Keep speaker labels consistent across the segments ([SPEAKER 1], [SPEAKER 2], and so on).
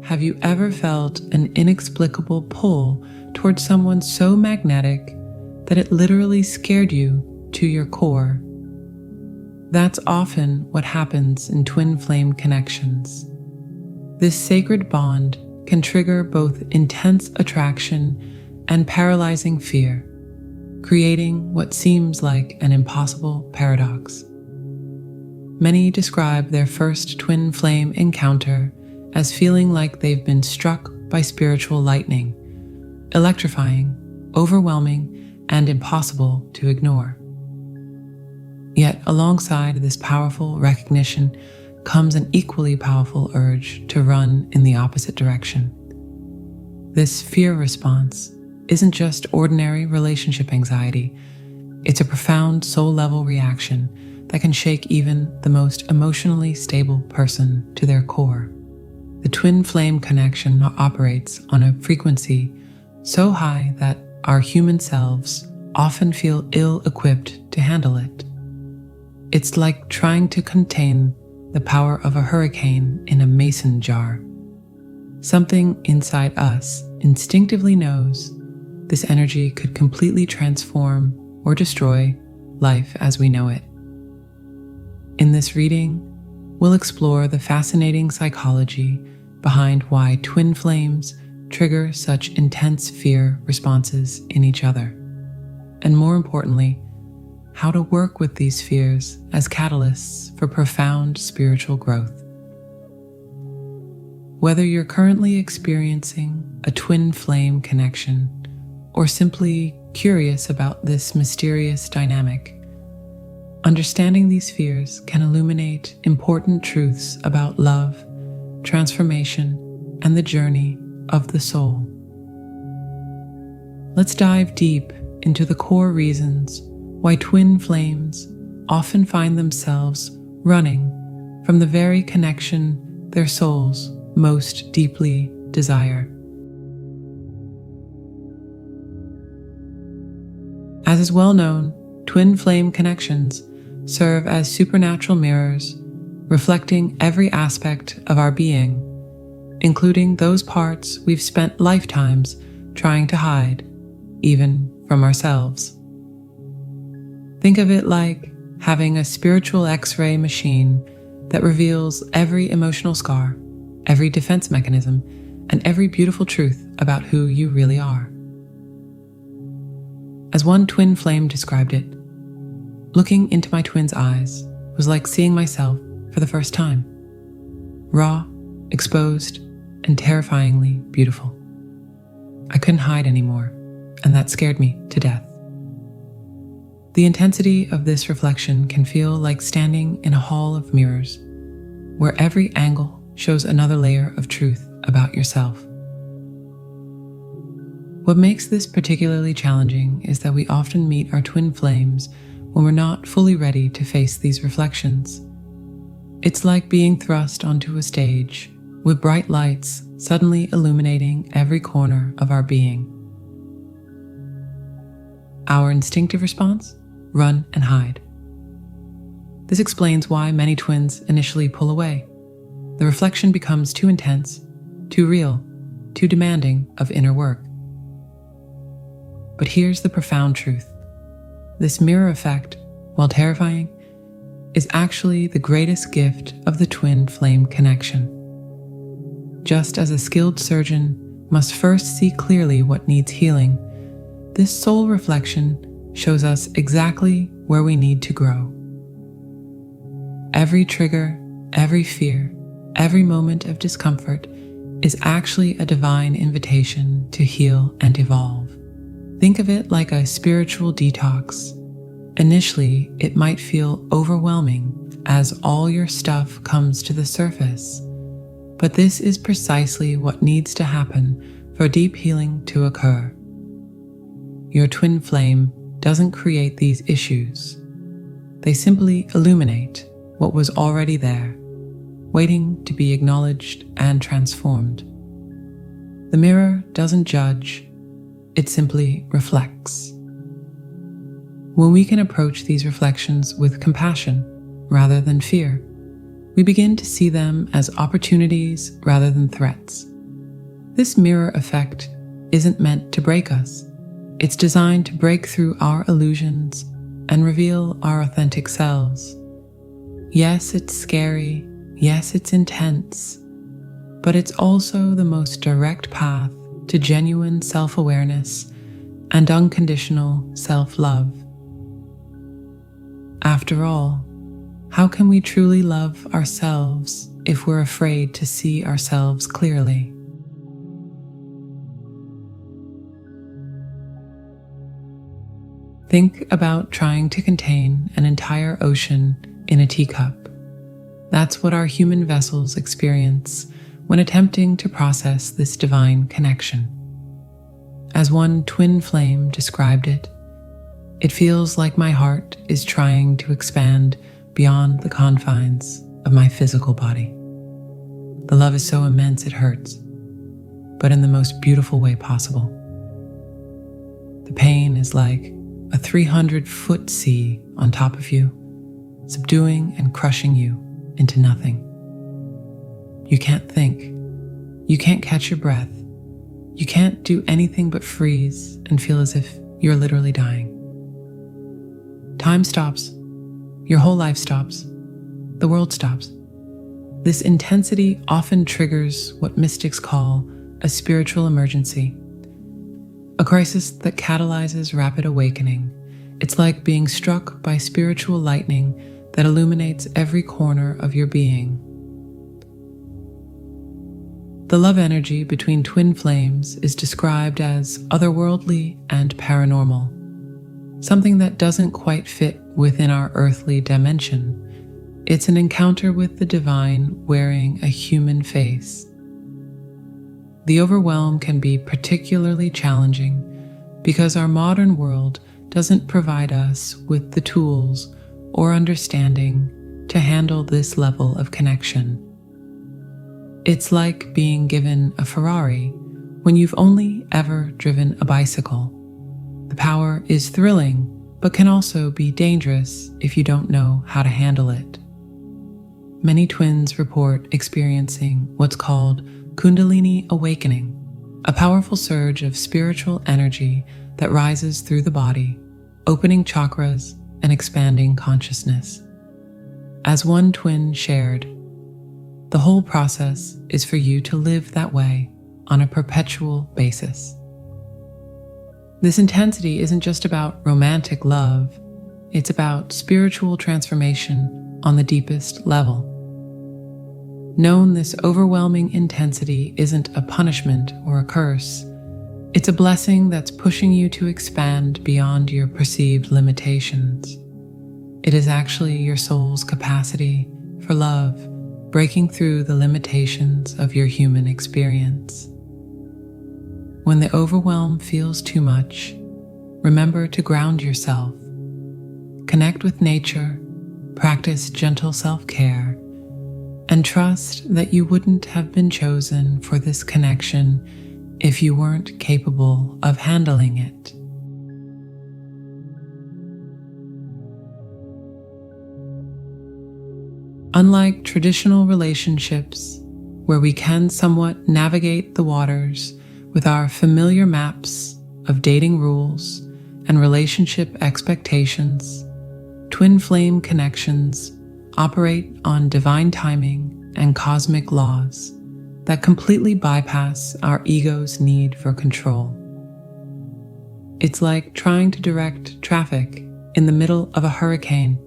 [SPEAKER 1] have you ever felt an inexplicable pull towards someone so magnetic that it literally scared you to your core? That's often what happens in twin flame connections. This sacred bond can trigger both intense attraction and paralyzing fear, creating what seems like an impossible paradox. Many describe their first twin flame encounter as feeling like they've been struck by spiritual lightning, electrifying, overwhelming, and impossible to ignore. Yet alongside this powerful recognition comes an equally powerful urge to run in the opposite direction. This fear response isn't just ordinary relationship anxiety. It's a profound soul-level reaction that can shake even the most emotionally stable person to their core. The twin flame connection operates on a frequency so high that our human selves often feel ill-equipped to handle it. It's like trying to contain the power of a hurricane in a mason jar. Something inside us instinctively knows this energy could completely transform or destroy life as we know it. In this reading, we'll explore the fascinating psychology behind why twin flames trigger such intense fear responses in each other, and more importantly, how to work with these fears as catalysts for profound spiritual growth. Whether you're currently experiencing a twin flame connection or simply curious about this mysterious dynamic, understanding these fears can illuminate important truths about love, transformation, and the journey of the soul. Let's dive deep into the core reasons why twin flames often find themselves running from the very connection their souls most deeply desire. As is well known, twin flame connections serve as supernatural mirrors, reflecting every aspect of our being, including those parts we've spent lifetimes trying to hide, even from ourselves. Think of it like having a spiritual X-ray machine that reveals every emotional scar, every defense mechanism, and every beautiful truth about who you really are. As one twin flame described it, looking into my twin's eyes was like seeing myself for the first time. Raw, exposed, and terrifyingly beautiful. I couldn't hide anymore, and that scared me to death. The intensity of this reflection can feel like standing in a hall of mirrors, where every angle shows another layer of truth about yourself. What makes this particularly challenging is that we often meet our twin flames when we're not fully ready to face these reflections. It's like being thrust onto a stage with bright lights suddenly illuminating every corner of our being. Our instinctive response? Run and hide. This explains why many twins initially pull away. The reflection becomes too intense, too real, too demanding of inner work. But here's the profound truth. This mirror effect, while terrifying, is actually the greatest gift of the twin flame connection. Just as a skilled surgeon must first see clearly what needs healing, this soul reflection shows us exactly where we need to grow. Every trigger, every fear, every moment of discomfort is actually a divine invitation to heal and evolve. Think of it like a spiritual detox. Initially, it might feel overwhelming as all your stuff comes to the surface, but this is precisely what needs to happen for deep healing to occur. Your twin flame doesn't create these issues. They simply illuminate what was already there, waiting to be acknowledged and transformed. The mirror doesn't judge, it simply reflects. When we can approach these reflections with compassion rather than fear, we begin to see them as opportunities rather than threats. This mirror effect isn't meant to break us. It's designed to break through our illusions and reveal our authentic selves. Yes, it's scary. Yes, it's intense. But it's also the most direct path to genuine self-awareness and unconditional self-love. After all, how can we truly love ourselves if we're afraid to see ourselves clearly? Think about trying to contain an entire ocean in a teacup. That's what our human vessels experience when attempting to process this divine connection. As one twin flame described it, it feels like my heart is trying to expand beyond the confines of my physical body. The love is so immense it hurts, but in the most beautiful way possible. The pain is like a 300-foot sea on top of you, subduing and crushing you into nothing. You can't think. You can't catch your breath. You can't do anything but freeze and feel as if you're literally dying. Time stops. Your whole life stops. The world stops. This intensity often triggers what mystics call a spiritual emergency, a crisis that catalyzes rapid awakening. It's like being struck by spiritual lightning that illuminates every corner of your being. The love energy between twin flames is described as otherworldly and paranormal, something that doesn't quite fit within our earthly dimension. It's an encounter with the divine wearing a human face. The overwhelm can be particularly challenging because our modern world doesn't provide us with the tools or understanding to handle this level of connection. It's like being given a Ferrari when you've only ever driven a bicycle. The power is thrilling, but can also be dangerous if you don't know how to handle it. Many twins report experiencing what's called Kundalini awakening, a powerful surge of spiritual energy that rises through the body, opening chakras and expanding consciousness. As one twin shared, the whole process is for you to live that way on a perpetual basis. This intensity isn't just about romantic love, it's about spiritual transformation on the deepest level. Know this overwhelming intensity isn't a punishment or a curse. It's a blessing that's pushing you to expand beyond your perceived limitations. It is actually your soul's capacity for love, breaking through the limitations of your human experience. When the overwhelm feels too much, remember to ground yourself. Connect with nature, practice gentle self-care, and trust that you wouldn't have been chosen for this connection if you weren't capable of handling it. Unlike traditional relationships, where we can somewhat navigate the waters with our familiar maps of dating rules and relationship expectations, twin flame connections operate on divine timing and cosmic laws that completely bypass our ego's need for control. It's like trying to direct traffic in the middle of a hurricane.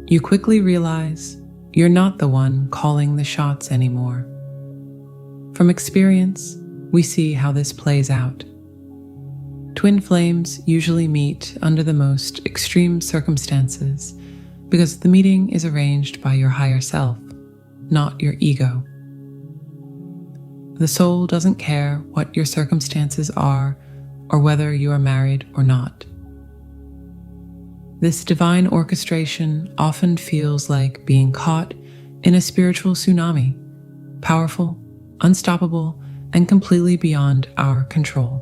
[SPEAKER 1] You quickly realize you're not the one calling the shots anymore. From experience, we see how this plays out. Twin flames usually meet under the most extreme circumstances because the meeting is arranged by your higher self, not your ego. The soul doesn't care what your circumstances are or whether you are married or not. This divine orchestration often feels like being caught in a spiritual tsunami, powerful, unstoppable, and completely beyond our control.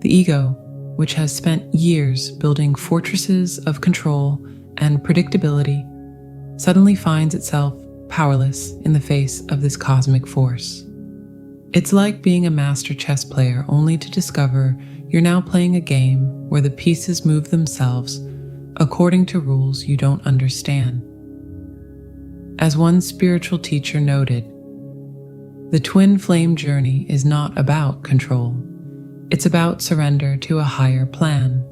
[SPEAKER 1] The ego, which has spent years building fortresses of control and predictability, suddenly finds itself powerless in the face of this cosmic force. It's like being a master chess player only to discover you're now playing a game where the pieces move themselves according to rules you don't understand. As one spiritual teacher noted, the twin flame journey is not about control. It's about surrender to a higher plan.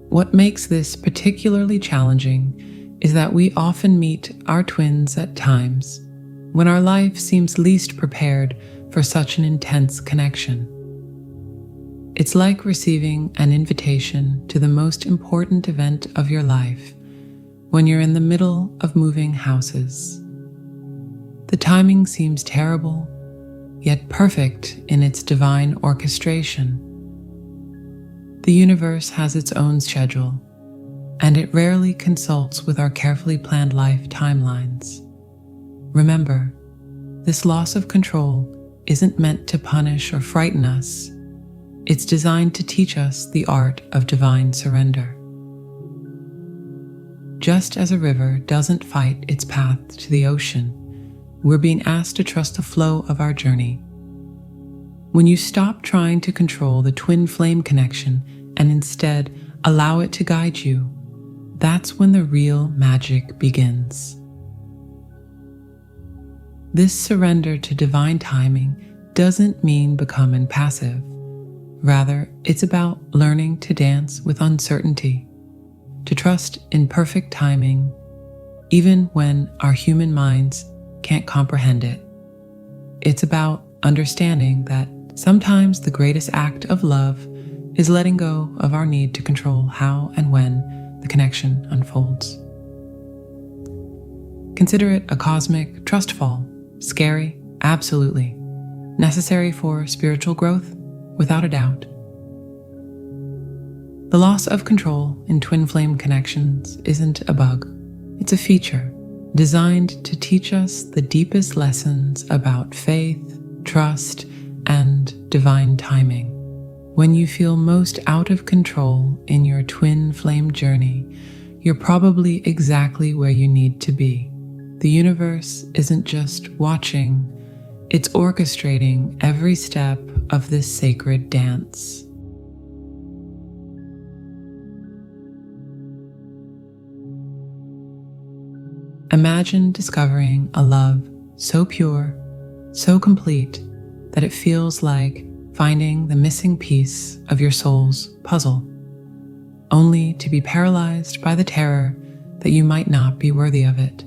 [SPEAKER 1] What makes this particularly challenging is that we often meet our twins at times when our life seems least prepared for such an intense connection. It's like receiving an invitation to the most important event of your life when you're in the middle of moving houses. The timing seems terrible, yet perfect in its divine orchestration. The universe has its own schedule, and it rarely consults with our carefully planned life timelines. Remember, this loss of control isn't meant to punish or frighten us. It's designed to teach us the art of divine surrender. Just as a river doesn't fight its path to the ocean, we're being asked to trust the flow of our journey. When you stop trying to control the twin flame connection and instead allow it to guide you, that's when the real magic begins. This surrender to divine timing doesn't mean becoming passive. Rather, it's about learning to dance with uncertainty, to trust in perfect timing, even when our human minds can't comprehend it. It's about understanding that sometimes the greatest act of love is letting go of our need to control how and when the connection unfolds. Consider it a cosmic trust fall. Scary? Absolutely. Necessary for spiritual growth? Without a doubt. The loss of control in twin flame connections isn't a bug. It's a feature designed to teach us the deepest lessons about faith, trust, and divine timing. When you feel most out of control in your twin flame journey, you're probably exactly where you need to be. The universe isn't just watching, it's orchestrating every step of this sacred dance. Imagine discovering a love so pure, so complete, that it feels like finding the missing piece of your soul's puzzle, only to be paralyzed by the terror that you might not be worthy of it.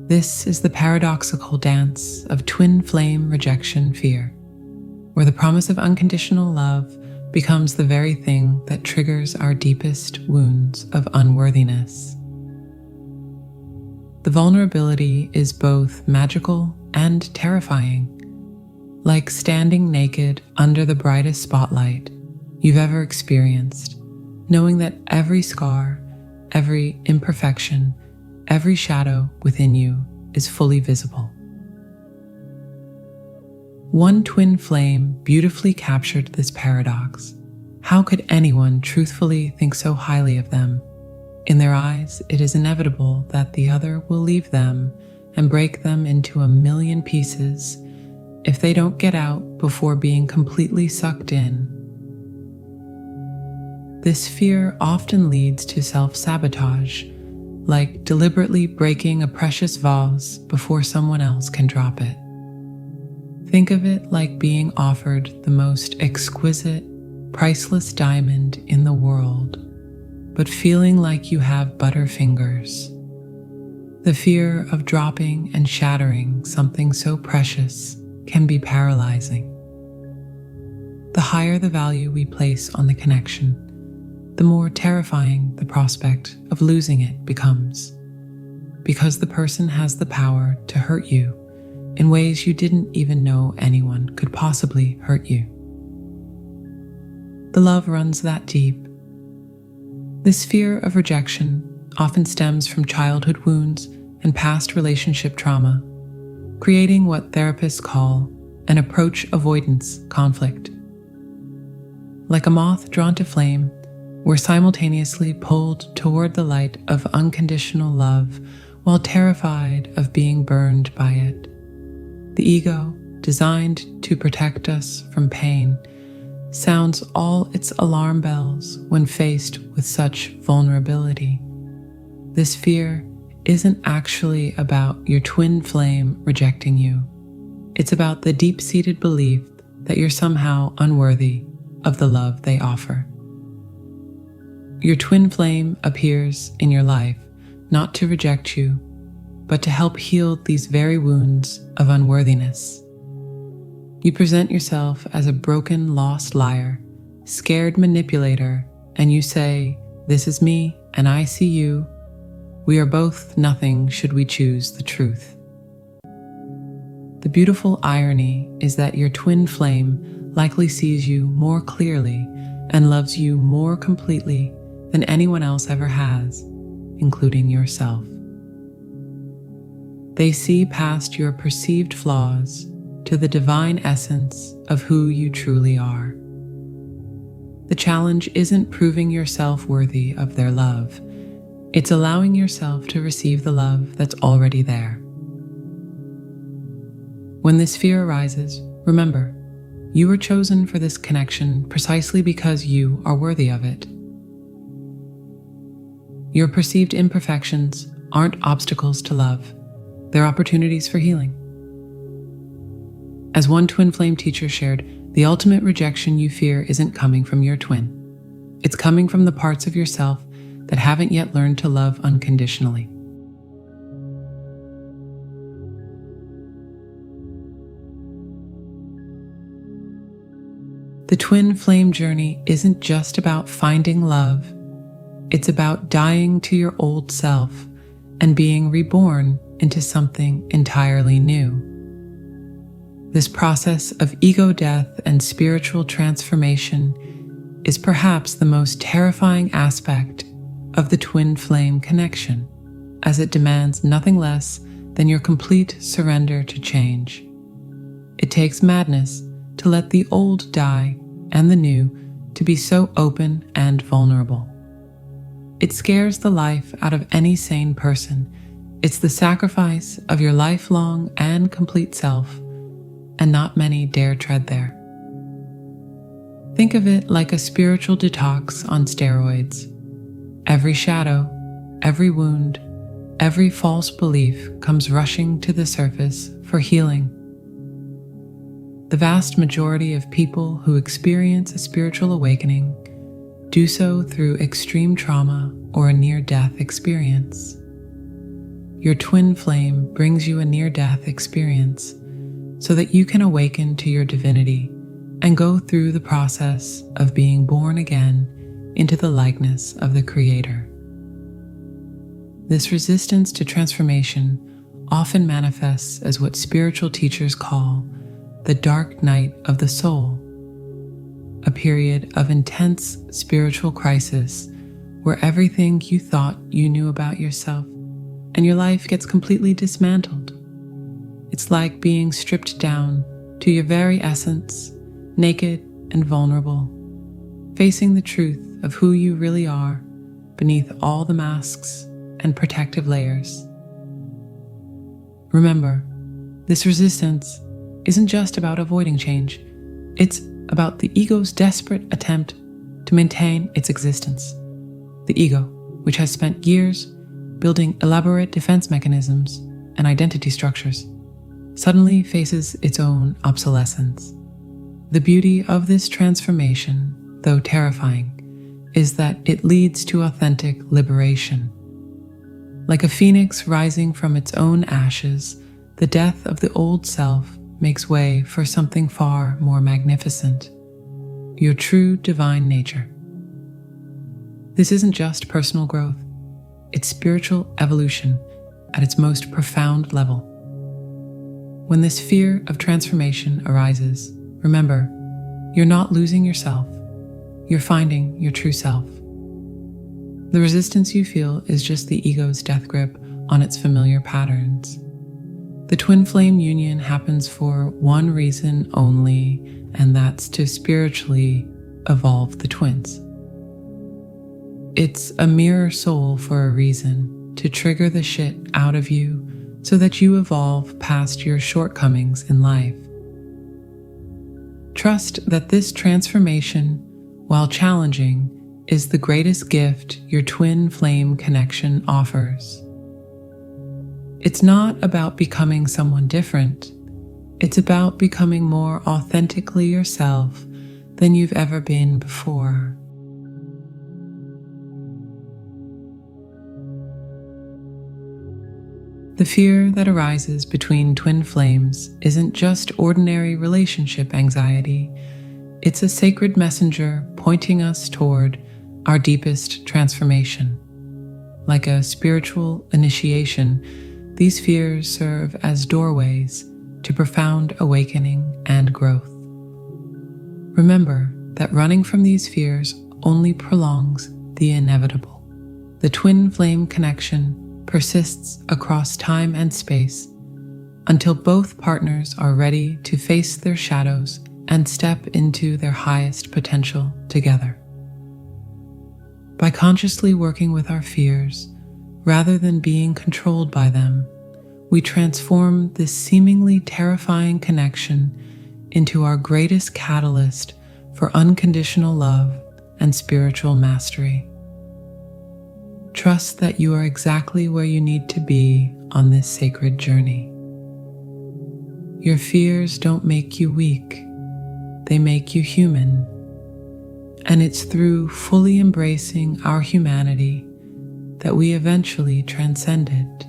[SPEAKER 1] This is the paradoxical dance of twin flame rejection fear, where the promise of unconditional love becomes the very thing that triggers our deepest wounds of unworthiness. The vulnerability is both magical and terrifying, like standing naked under the brightest spotlight you've ever experienced, knowing that every scar, every imperfection, every shadow within you is fully visible. One twin flame beautifully captured this paradox. How could anyone truthfully think so highly of them? In their eyes, it is inevitable that the other will leave them and break them into a million pieces if they don't get out before being completely sucked in. This fear often leads to self-sabotage, like deliberately breaking a precious vase before someone else can drop it. Think of it like being offered the most exquisite, priceless diamond in the world, but feeling like you have butterfingers. The fear of dropping and shattering something so precious can be paralyzing. The higher the value we place on the connection, the more terrifying the prospect of losing it becomes, because the person has the power to hurt you in ways you didn't even know anyone could possibly hurt you. The love runs that deep. This fear of rejection often stems from childhood wounds and past relationship trauma, creating what therapists call an approach avoidance conflict. Like a moth drawn to flame, we're simultaneously pulled toward the light of unconditional love while terrified of being burned by it. The ego, designed to protect us from pain, sounds all its alarm bells when faced with such vulnerability. This fear isn't actually about your twin flame rejecting you. It's about the deep-seated belief that you're somehow unworthy of the love they offer. Your twin flame appears in your life not to reject you, but to help heal these very wounds of unworthiness. You present yourself as a broken, lost liar, scared manipulator, and you say, "This is me, and I see you. We are both nothing should we choose the truth." The beautiful irony is that your twin flame likely sees you more clearly and loves you more completely than anyone else ever has, including yourself. They see past your perceived flaws to the divine essence of who you truly are. The challenge isn't proving yourself worthy of their love. It's allowing yourself to receive the love that's already there. When this fear arises, remember, you were chosen for this connection precisely because you are worthy of it. Your perceived imperfections aren't obstacles to love. They're opportunities for healing. As one twin flame teacher shared, the ultimate rejection you fear isn't coming from your twin. It's coming from the parts of yourself that haven't yet learned to love unconditionally. The twin flame journey isn't just about finding love. It's about dying to your old self and being reborn into something entirely new. This process of ego death and spiritual transformation is perhaps the most terrifying aspect of the twin flame connection, as it demands nothing less than your complete surrender to change. It takes madness to let the old die and the new to be so open and vulnerable. It scares the life out of any sane person. It's the sacrifice of your lifelong and complete self, and not many dare tread there. Think of it like a spiritual detox on steroids. Every shadow, every wound, every false belief comes rushing to the surface for healing. The vast majority of people who experience a spiritual awakening do so through extreme trauma or a near-death experience. Your twin flame brings you a near-death experience so that you can awaken to your divinity and go through the process of being born again into the likeness of the Creator. This resistance to transformation often manifests as what spiritual teachers call the dark night of the soul, a period of intense spiritual crisis where everything you thought you knew about yourself and your life gets completely dismantled. It's like being stripped down to your very essence, naked and vulnerable, facing the truth of who you really are beneath all the masks and protective layers. Remember, this resistance isn't just about avoiding change. It's about the ego's desperate attempt to maintain its existence. The ego, which has spent years building elaborate defense mechanisms and identity structures, suddenly faces its own obsolescence. The beauty of this transformation, though terrifying, is that it leads to authentic liberation. Like a phoenix rising from its own ashes, the death of the old self makes way for something far more magnificent, your true divine nature. This isn't just personal growth, it's spiritual evolution at its most profound level. When this fear of transformation arises, remember, you're not losing yourself, you're finding your true self. The resistance you feel is just the ego's death grip on its familiar patterns. The twin flame union happens for one reason only, and that's to spiritually evolve the twins. It's a mirror soul for a reason. to trigger the shit out of you so that you evolve past your shortcomings in life. Trust that this transformation, while challenging, is the greatest gift your twin flame connection offers. It's not about becoming someone different. It's about becoming more authentically yourself than you've ever been before. The fear that arises between twin flames isn't just ordinary relationship anxiety. It's a sacred messenger pointing us toward our deepest transformation. Like a spiritual initiation, these fears serve as doorways to profound awakening and growth. Remember that running from these fears only prolongs the inevitable. The twin flame connection persists across time and space until both partners are ready to face their shadows and step into their highest potential together. By consciously working with our fears, rather than being controlled by them, we transform this seemingly terrifying connection into our greatest catalyst for unconditional love and spiritual mastery. Trust that you are exactly where you need to be on this sacred journey. Your fears don't make you weak, they make you human. And it's through fully embracing our humanity that we eventually transcend it.